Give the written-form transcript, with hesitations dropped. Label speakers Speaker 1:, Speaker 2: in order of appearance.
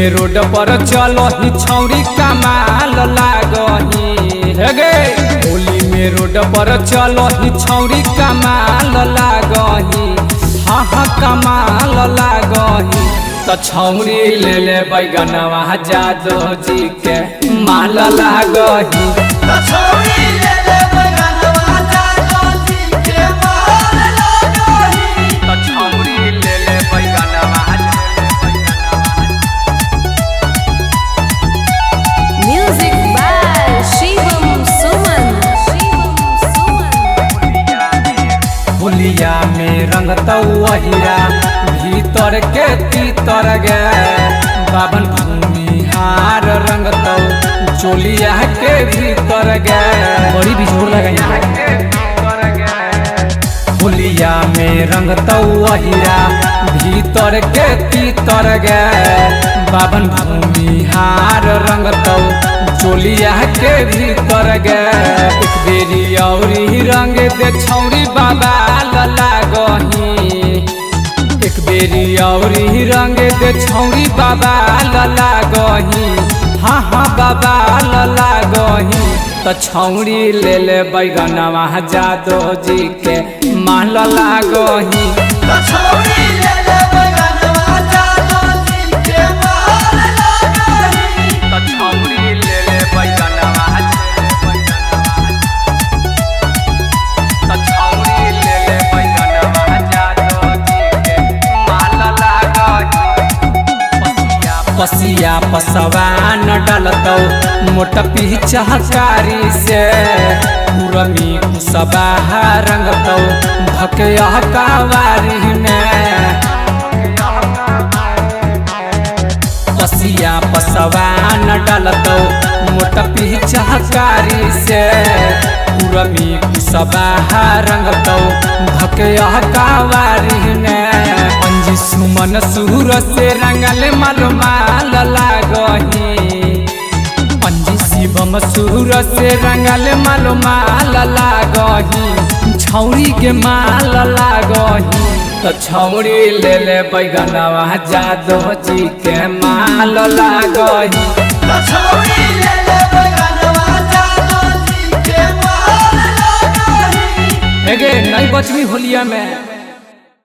Speaker 1: में रोड पर चलो ही छौरी कमाल लागही हे गे। होली में रोड पर चलो ही छौरी कमाल लागही, हाँ हाँ कमाल लागही। तो छौरी ले ले बैगनवा जादो जी के माल लागही।
Speaker 2: तो छौरी ले ले बैगनवा जादो जी के माल लागही।
Speaker 1: तो छौरी ले ले बैगनवा।
Speaker 3: Music by Shivam Suman.
Speaker 1: होलिया में रंगतौ अहिरा भीतर के तीतर गे। बाबन भूमिहार रंगतौ चोलिया के भीतर गे। बड़ी बिजोड़ लगा होलिया में रंगतौ अहिरा भीतर के तीतर गे। बाबन भूमिहार रंगतौ चोलिया के भीतर गे। एक बेरी औरी रंग दे छौरी बाबा लागही। एक बेरी औरी रंग दे छौरी बाबा लागही, हाँ हाँ बाबा लागही। तो छौरी ले ले बैगनवा जादो जी के माल लागही।
Speaker 2: तो छौरी ले ले बैगनवा जादो जी के माल लागही।
Speaker 1: तो छौरी ले ले बैगनवा। तो छौरी ले ले बैगनवा जादो जी के माल लागही। पसिया पसवा न डालतौ मोट पिचहकारी से। पुरमी कुसबा रंगतौ भकया कावारी में। पसिया पसवा न डालतौ मोट पिचहकारी से। पुरमी कुसबा रंगतौ भकया कावारी में। अंजी सुमन सुर से रंगल माल लागही। अंजी शिवम सुर से रंगल माल लागही। छौरी के माल लागही। तो छौरी ले ले बैगनवा जादो जी के माल लागही।
Speaker 2: तो छौरी ले ले बैगनवा जादो जी के माल लागही।
Speaker 1: हे गे नहीं बचवी होलिया में।